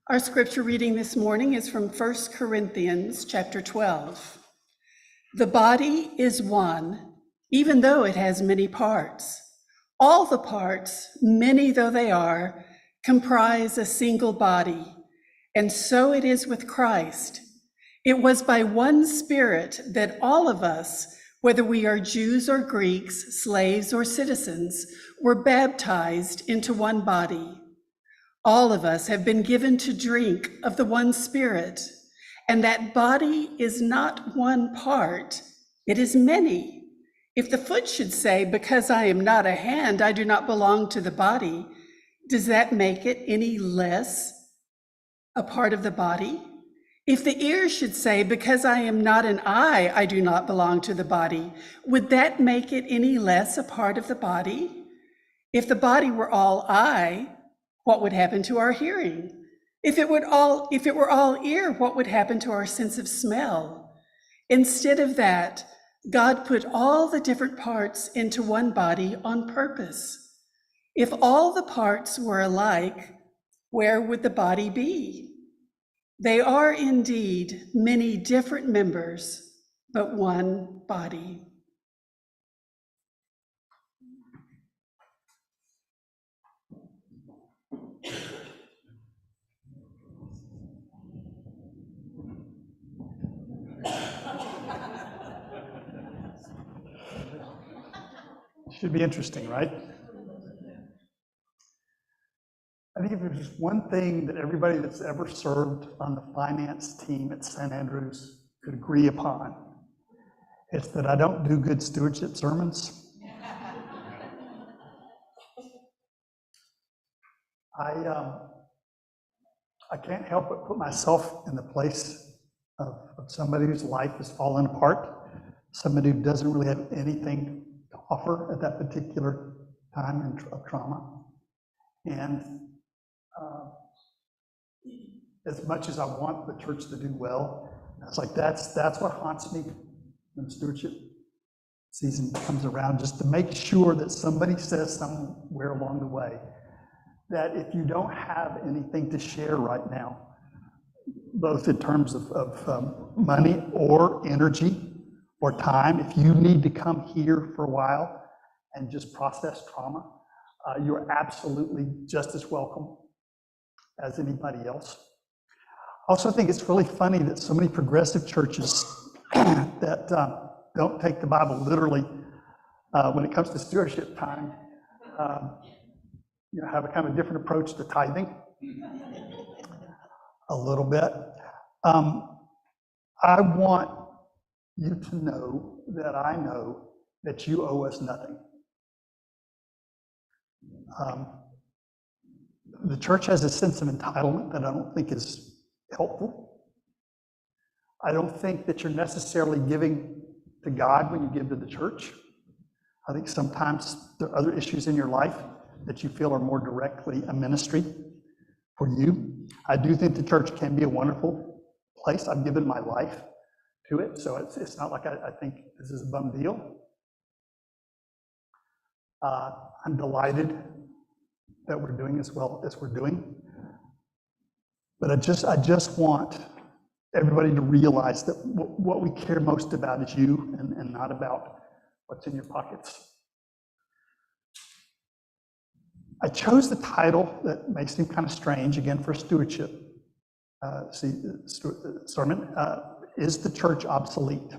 Our scripture reading this morning is from 1 Corinthians chapter 12. The body is one, even though it has many parts. All the parts, many though they are, comprise a single body, and so it is with Christ. It was by one Spirit that all of us, whether we are Jews or Greeks, slaves or citizens, were baptized into one body. All of us have been given to drink of the one Spirit, and that body is not one part, it is many. If the foot should say, because I am not a hand, I do not belong to the body, does that make it any less a part of the body? If the ear should say, because I am not an eye, I do not belong to the body, would that make it any less a part of the body? If the body were all eye, what would happen to our hearing? If it were all ear, what would happen to our sense of smell? Instead of that, God put all the different parts into one body on purpose. If all the parts were alike, where would the body be? They are indeed many different members, but one body. Should be interesting, right? I think if there's one thing that everybody that's ever served on the finance team at St. Andrews could agree upon, it's that I don't do good stewardship sermons. I can't help but put myself in the place of somebody whose life has fallen apart, somebody who doesn't really have anything to offer at that particular time of trauma. And as much as I want the church to do well, it's like that's what haunts me when stewardship season comes around, just to make sure that somebody says somewhere along the way that if you don't have anything to share right now, both in terms of money or energy or time, if you need to come here for a while and just process trauma, you're absolutely just as welcome as anybody else. I also think it's really funny that so many progressive churches that don't take the Bible literally when it comes to stewardship time, have a kind of different approach to tithing, a little bit. I want you to know that I know that you owe us nothing. The church has a sense of entitlement that I don't think is helpful. I don't think that you're necessarily giving to God when you give to the church. I think sometimes there are other issues in your life that you feel are more directly a ministry for you. I do think the church can be a wonderful place. I've given my life to it, so it's not like I think this is a bum deal. I'm delighted that we're doing as well as we're doing. But I just want everybody to realize that what we care most about is you and not about what's in your pockets. I chose the title that may seem kind of strange, again, for a stewardship sermon, Is the Church Obsolete?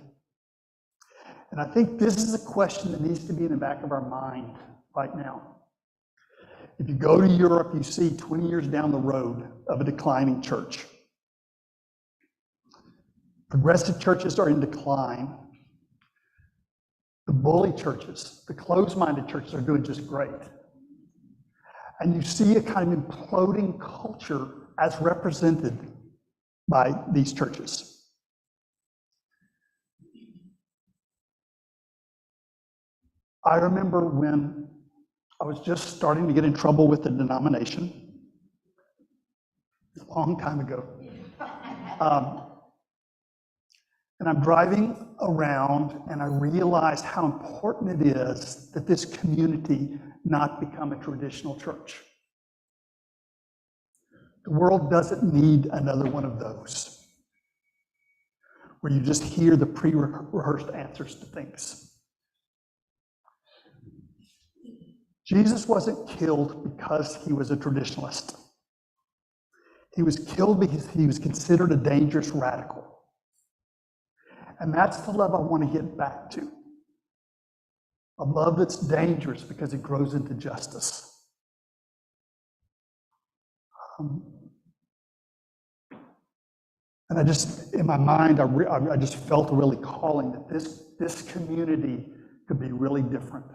And I think this is a question that needs to be in the back of our mind right now. If you go to Europe, you see 20 years down the road of a declining church. Progressive churches are in decline. The bully churches, the closed-minded churches are doing just great. And you see a kind of imploding culture as represented by these churches. I remember when I was just starting to get in trouble with the denomination, a long time ago. And I'm driving around and I realized how important it is that this community not become a traditional church. The world doesn't need another one of those, where you just hear the pre-rehearsed answers to things. Jesus wasn't killed because he was a traditionalist. He was killed because he was considered a dangerous radical. And that's the love I want to get back to. A love that's dangerous because it grows into justice. And I just, in my mind, I just felt a really calling that this community could be really different.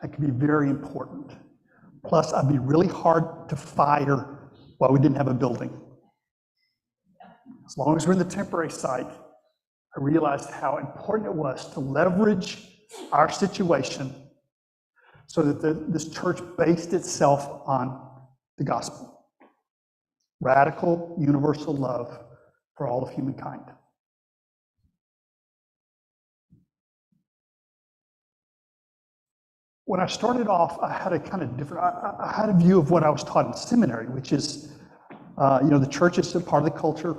It could be very important. Plus, I'd be really hard to fire while we didn't have a building. As long as we're in the temporary site, I realized how important it was to leverage our situation so that this church based itself on the gospel. Radical, universal love for all of humankind. When I started off, I had a kind of different, I had a view of what I was taught in seminary, which is, the church is a part of the culture,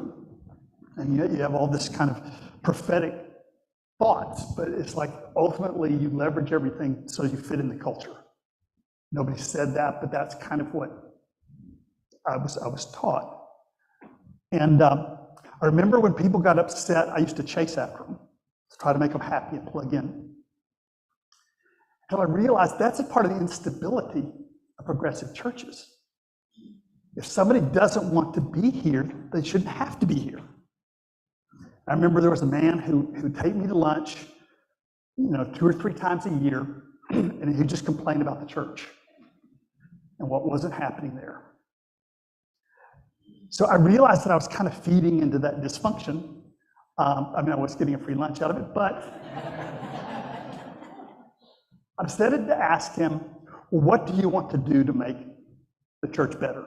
and you have all this kind of prophetic thoughts, but it's like ultimately you leverage everything so you fit in the culture. Nobody said that, but that's kind of what I was taught. And I remember when people got upset, I used to chase after them to try to make them happy and plug in. Until I realized that's a part of the instability of progressive churches. If somebody doesn't want to be here, they shouldn't have to be here. I remember there was a man who'd take me to lunch, 2 or 3 times a year, and he'd just complain about the church and what wasn't happening there. So I realized that I was kind of feeding into that dysfunction. I was getting a free lunch out of it, but I decided to ask him, well, what do you want to do to make the church better?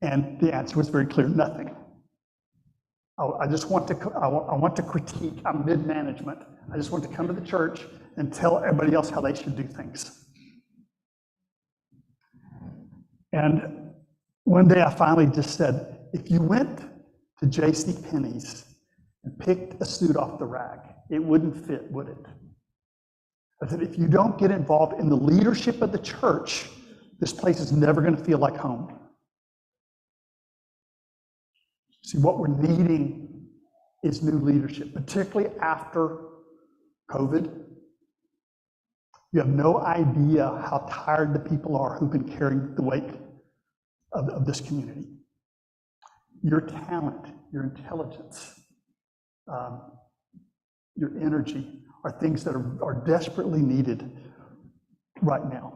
And the answer was very clear, nothing. I want to critique. I'm mid-management. I just want to come to the church and tell everybody else how they should do things. And one day I finally just said, if you went to JCPenney's and picked a suit off the rack, it wouldn't fit, would it? I said, if you don't get involved in the leadership of the church, this place is never going to feel like home. See, what we're needing is new leadership, particularly after COVID. You have no idea how tired the people are who've been carrying the weight of this community. Your talent, your intelligence, your energy are things that are desperately needed right now.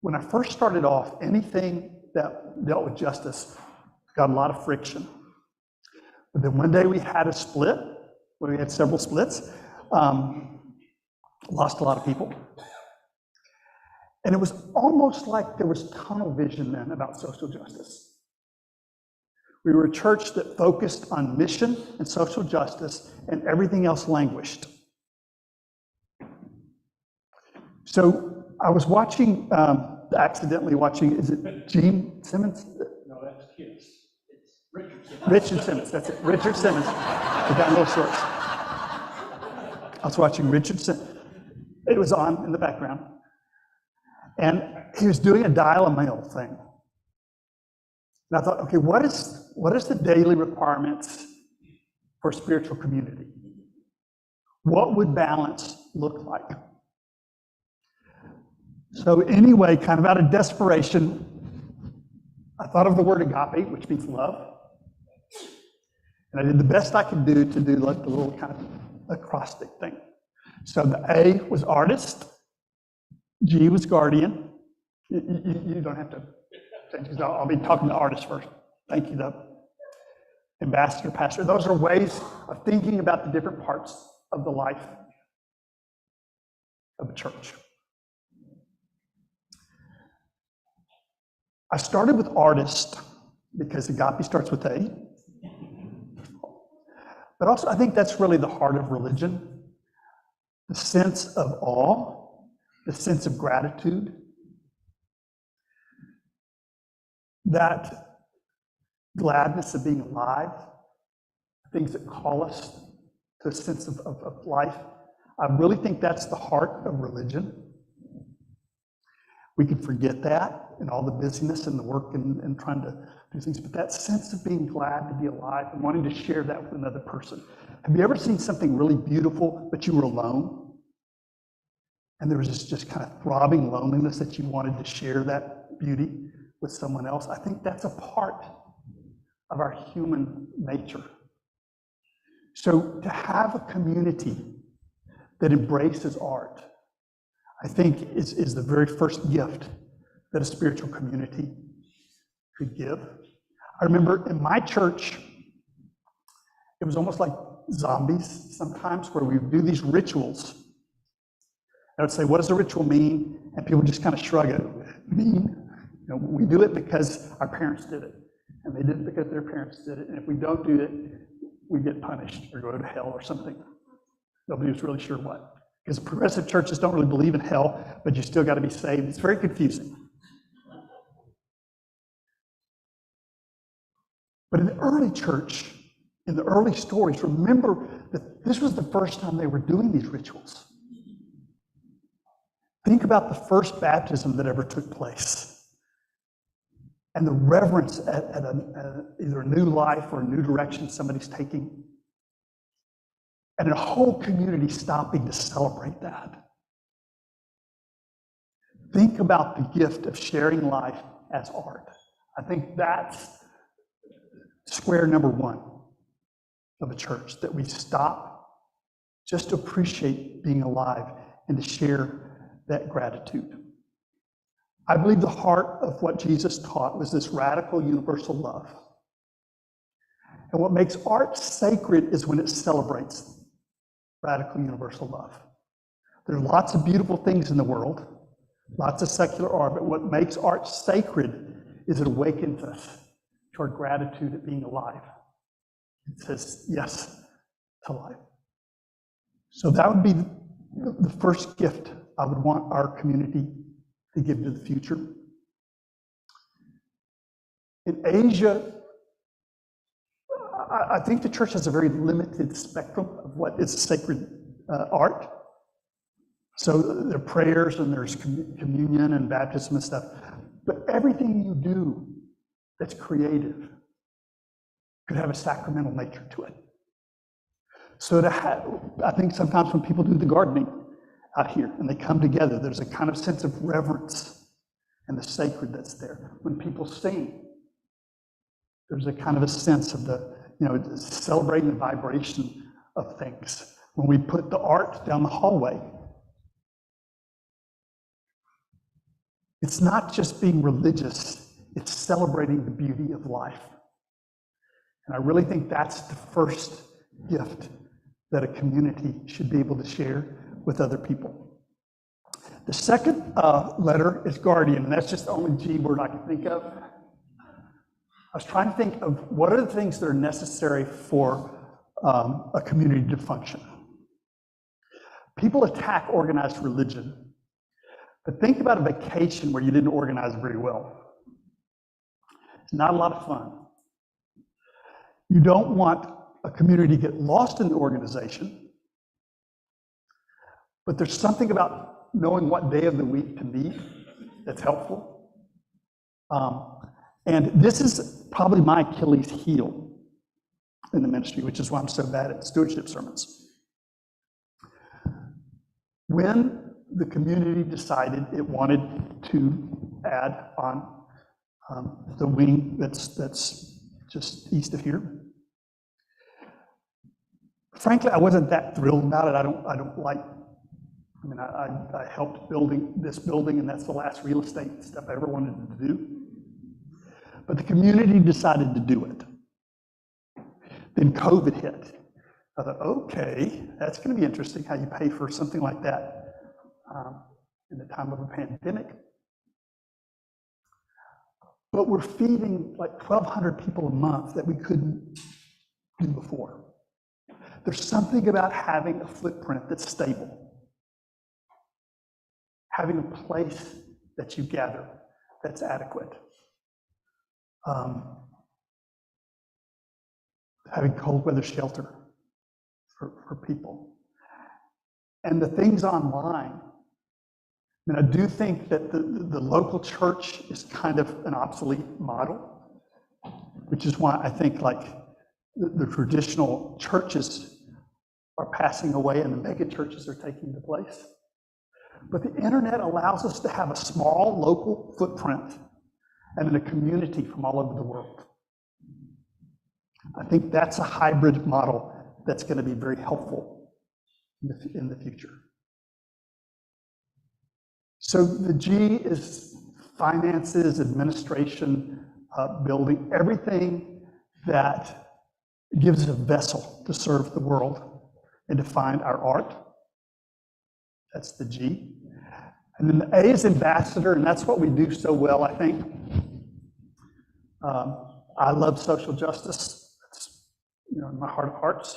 When I first started off, anything that dealt with justice got a lot of friction. But then one day we had a split, where we had several splits, lost a lot of people. And it was almost like there was tunnel vision then about social justice. We were a church that focused on mission and social justice, and everything else languished. So I was accidentally watching, is it Gene Simmons? No, that's kids. It's Richard Simmons. Richard Simmons, that's it. Richard Simmons, the guy in little shorts. I was watching Richard Simmons. It was on in the background. And he was doing a dial-a-mail thing. And I thought, okay, what is the daily requirements for spiritual community? What would balance look like? So anyway, kind of out of desperation, I thought of the word agape, which means love. And I did the best I could do to do like the little kind of acrostic thing. So the A was artist, G was guardian. You don't have to, I'll be talking to artists first. Thank you, though. Ambassador, pastor. Those are ways of thinking about the different parts of the life of a church. I started with artist because agape starts with A. But also, I think that's really the heart of religion. The sense of awe the sense of gratitude, that gladness of being alive, things that call us to a sense of life. I really think that's the heart of religion. We can forget that in all the busyness and the work and trying to do things, but that sense of being glad to be alive and wanting to share that with another person. Have you ever seen something really beautiful, but you were alone? And there was this just kind of throbbing loneliness that you wanted to share that beauty with someone else? I think that's a part of our human nature. So to have a community that embraces art, I think is the very first gift that a spiritual community could give. I remember in my church, it was almost like zombies sometimes, where we would do these rituals. I would say, what does a ritual mean? And people just kind of shrug it. Mean? You know, we do it because our parents did it. And they did it because their parents did it. And if we don't do it, we get punished or go to hell or something. Nobody was really sure what. Because progressive churches don't really believe in hell, but you still got to be saved. It's very confusing. But in the early church, in the early stories, remember that this was the first time they were doing these rituals. Think about the first baptism that ever took place and the reverence at either a new life or a new direction somebody's taking, and a whole community stopping to celebrate that. Think about the gift of sharing life as art. I think that's square number one of a church, that we stop just to appreciate being alive and to share that gratitude. I believe the heart of what Jesus taught was this radical universal love. And what makes art sacred is when it celebrates radical universal love. There are lots of beautiful things in the world, lots of secular art, but what makes art sacred is it awakens us to our gratitude at being alive. It says yes to life. So that would be the first gift I would want our community to give to the future. In Asia, I think the church has a very limited spectrum of what is sacred art. So there are prayers and there's communion and baptism and stuff. But everything you do that's creative could have a sacramental nature to it. So I think sometimes when people do the gardening out here and they come together, there's a kind of sense of reverence and the sacred that's there. When people sing, there's a kind of a sense of celebrating the vibration of things. When we put the art down the hallway, it's not just being religious, it's celebrating the beauty of life. And I really think that's the first gift that a community should be able to share with other people. The second letter is guardian, and that's just the only G word I can think of. I was trying to think of what are the things that are necessary for a community to function. People attack organized religion, but think about a vacation where you didn't organize very well. It's not a lot of fun. You don't want a community to get lost in the organization, but there's something about knowing what day of the week to meet that's helpful. And this is probably my Achilles heel in the ministry, which is why I'm so bad at stewardship sermons. When the community decided it wanted to add on the wing that's just east of here, frankly, I wasn't that thrilled about it. I helped building this building, and that's the last real estate stuff I ever wanted to do. But the community decided to do it. Then COVID hit. I thought, okay, that's going to be interesting how you pay for something like that in the time of a pandemic. But we're feeding like 1,200 people a month that we couldn't do before. There's something about having a footprint that's stable. having a place that you gather that's adequate, having cold weather shelter for people. And the things online, and I do think that the local church is kind of an obsolete model, which is why I think like the traditional churches are passing away and the mega churches are taking the place. But the internet allows us to have a small local footprint and in a community from all over the world. I think that's a hybrid model that's going to be very helpful in the future. So the G is finances, administration, building, everything that gives us a vessel to serve the world and to find our art. That's the G. And then the A is ambassador, and that's what we do so well, I think. I love social justice. It's, in my heart of hearts.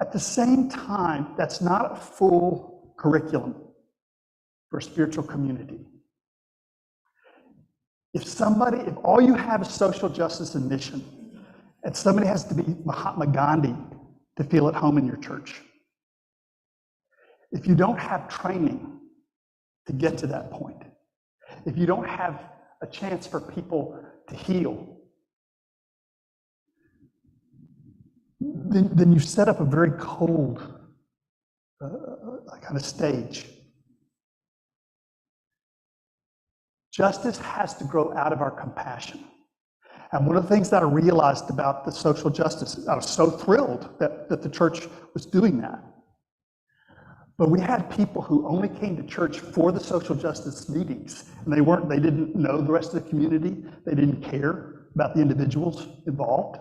At the same time, that's not a full curriculum for a spiritual community. If all you have is social justice and mission, and somebody has to be Mahatma Gandhi to feel at home in your church, if you don't have training to get to that point, if you don't have a chance for people to heal, then you set up a very cold kind of stage. Justice has to grow out of our compassion. And one of the things that I realized about the social justice, I was so thrilled that the church was doing that. But we had people who only came to church for the social justice meetings, and they didn't know the rest of the community, they didn't care about the individuals involved.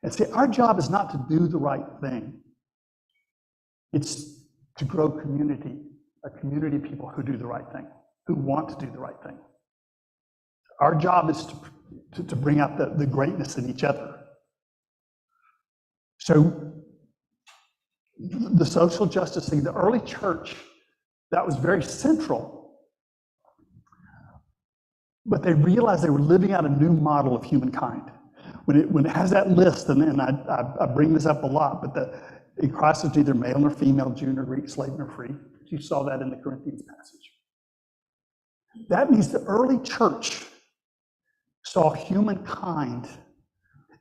And see, our job is not to do the right thing. It's to grow community, a community of people who do the right thing, who want to do the right thing. Our job is to bring out the greatness in each other. So the social justice thing, the early church, that was very central. But they realized they were living out a new model of humankind. When it has that list, and I bring this up a lot, but in Christ is neither male nor female, Jew nor Greek, slave nor free. You saw that in the Corinthians passage. That means the early church saw humankind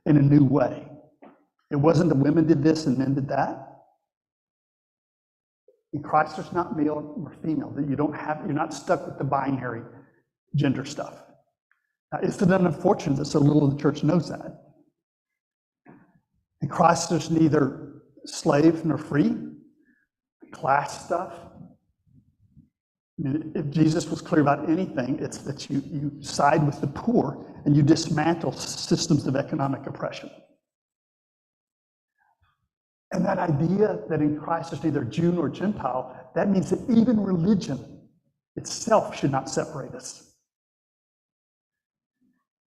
in a new way. It wasn't the women did this and men did that. In Christ, there's not male or female. That you're not stuck with the binary gender stuff. Now, isn't it unfortunate that so little of the church knows that? In Christ, there's neither slave nor free, class stuff. I mean, if Jesus was clear about anything, it's that you side with the poor and you dismantle systems of economic oppression. And that idea that in Christ there's neither Jew nor Gentile, that means that even religion itself should not separate us.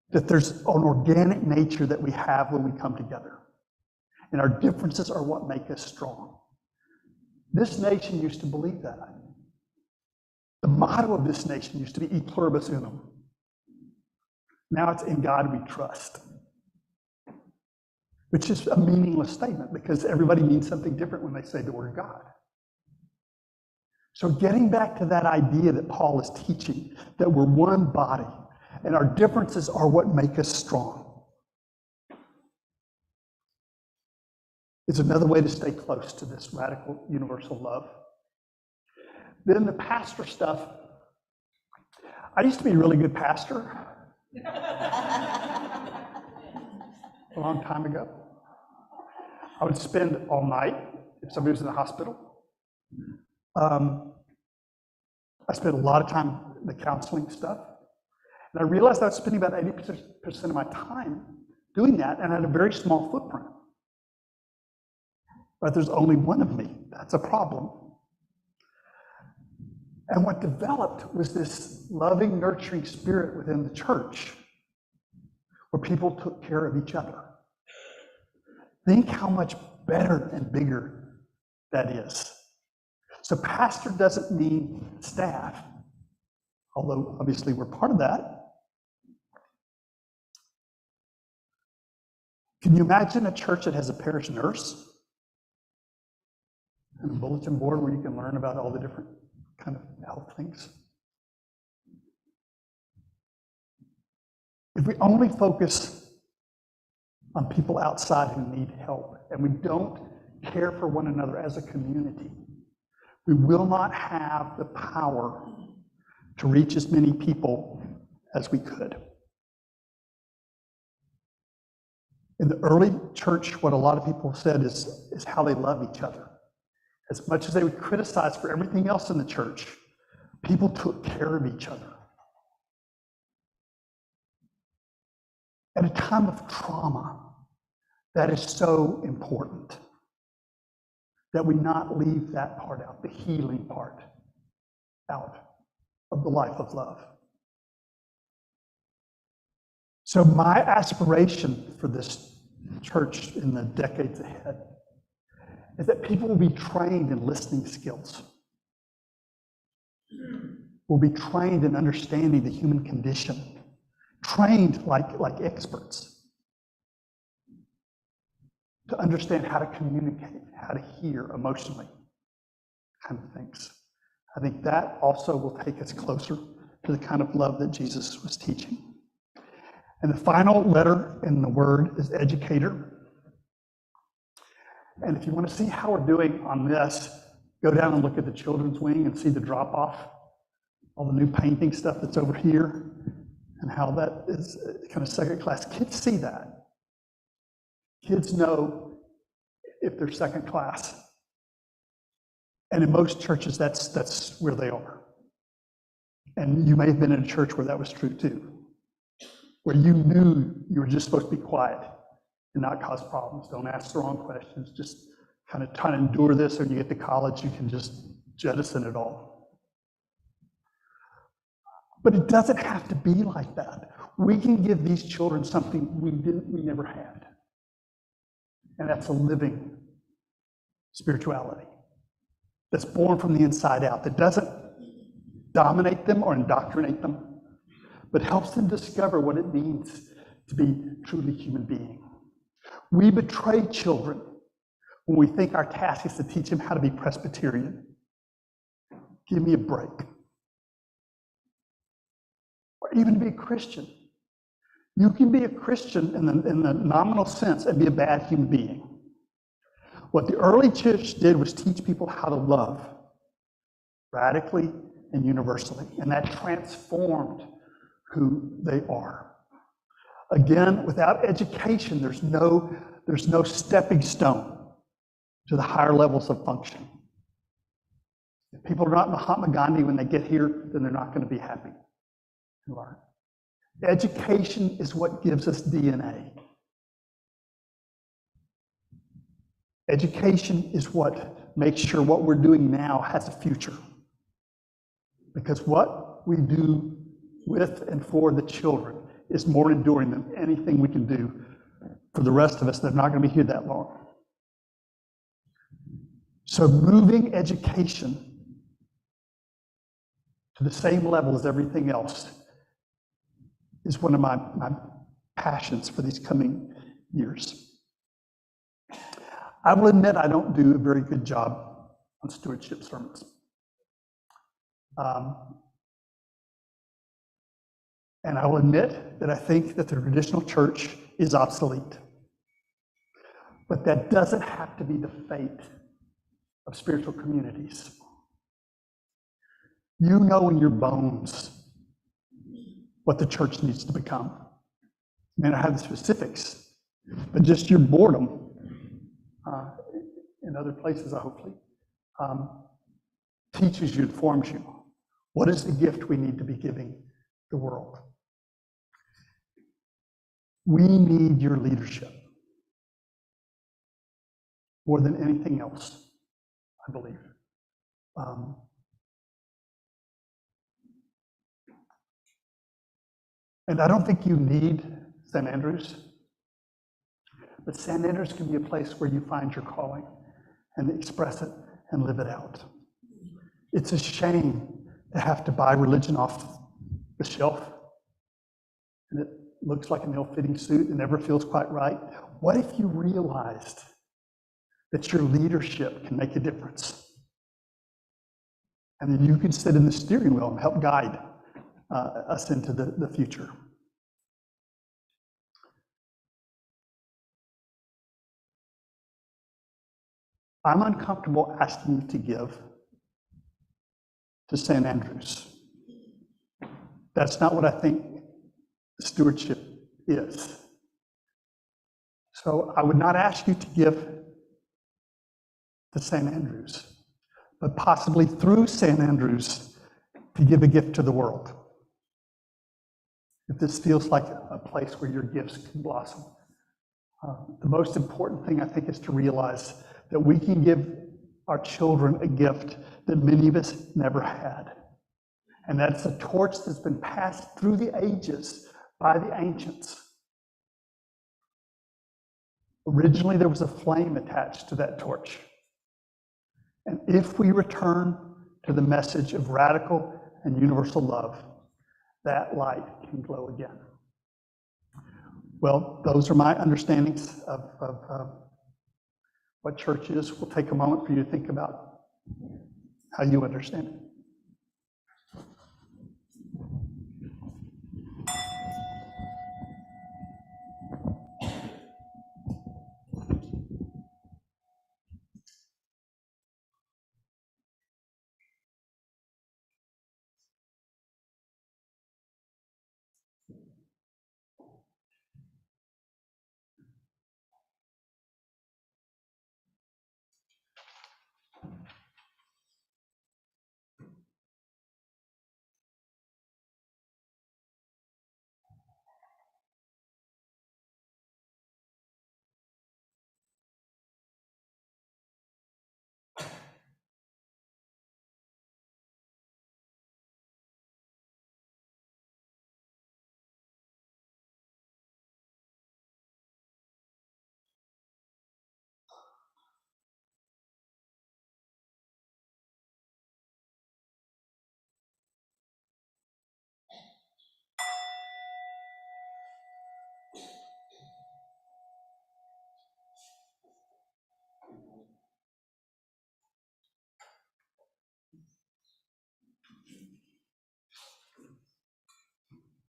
That there's an organic nature that we have when we come together. And our differences are what make us strong. This nation used to believe that. The motto of this nation used to be E pluribus unum. Now it's in God we trust. Which is a meaningless statement because everybody means something different when they say the word God. So getting back to that idea that Paul is teaching, that we're one body, and our differences are what make us strong. It's another way to stay close to this radical universal love. Then the pastor stuff. I used to be a really good pastor a long time ago. I would spend all night if somebody was in the hospital. I spent a lot of time in the counseling stuff. And I realized I was spending about 80% of my time doing that, and I had a very small footprint. But there's only one of me. That's a problem. And what developed was this loving, nurturing spirit within the church where people took care of each other. Think how much better and bigger that is. So pastor doesn't mean staff, although obviously we're part of that. Can you imagine a church that has a parish nurse and a bulletin board where you can learn about all the different kind of health things? If we only focus on people outside who need help and we don't care for one another as a community, we will not have the power to reach as many people as we could. In the early church, what a lot of people said is how they love each other. As much as they would criticize for everything else in the church, people took care of each other. At a time of trauma, that is so important that we not leave that part out, the healing part out of the life of love. So my aspiration for this church in the decades ahead is that people will be trained in listening skills, will be trained in understanding the human condition, trained like experts to understand how to communicate, how to hear emotionally, kind of things. I think that also will take us closer to the kind of love that Jesus was teaching. And the final letter in the word is educator. And if you want to see how we're doing on this, go down and look at the children's wing and see the drop-off, all the new painting stuff that's over here, and how that is kind of second class. Kids see that. Kids know if they're second class. And in most churches, that's where they are. And you may have been in a church where that was true too, where you knew you were just supposed to be quiet and not cause problems. Don't ask the wrong questions. Just kind of try to endure this, or when you get to college, you can just jettison it all. But it doesn't have to be like that. We can give these children something we never had. And that's a living spirituality that's born from the inside out, that doesn't dominate them or indoctrinate them, but helps them discover what it means to be truly human being. We betray children when we think our task is to teach them how to be Presbyterian. Give me a break. Or even to be a Christian. You can be a Christian in the nominal sense and be a bad human being. What the early church did was teach people how to love radically and universally, and that transformed who they are. Again, without education, there's no stepping stone to the higher levels of function. If people are not Mahatma Gandhi when they get here, then they're not going to be happy and learn. Education is what gives us DNA. Education is what makes sure what we're doing now has a future. Because what we do with and for the children is more enduring than anything we can do for the rest of us. They're not going to be here that long. So moving education to the same level as everything else is one of my passions for these coming years. I will admit I don't do a very good job on stewardship sermons. And I will admit that I think that the traditional church is obsolete. But that doesn't have to be the fate of spiritual communities. You know in your bones what the church needs to become. I may not have the specifics, but just your boredom in other places, hopefully, teaches you, informs you. What is the gift we need to be giving the world? We need your leadership more than anything else, I believe. And I don't think you need St. Andrews, but St. Andrews can be a place where you find your calling and express it and live it out. It's a shame to have to buy religion off the shelf, and it looks like an ill-fitting suit and never feels quite right. What if you realized that your leadership can make a difference? And then you can sit in the steering wheel and help guide us into the future. I'm uncomfortable asking you to give to St. Andrews. That's not what I think stewardship is. So I would not ask you to give to St. Andrews, but possibly through St. Andrews to give a gift to the world. If this feels like a place where your gifts can blossom. The most important thing, I think, is to realize that we can give our children a gift that many of us never had. And that's a torch that's been passed through the ages by the ancients. Originally, there was a flame attached to that torch. And if we return to the message of radical and universal love, that light can glow again. Well, those are my understandings of what church is. We'll take a moment for you to think about how you understand it.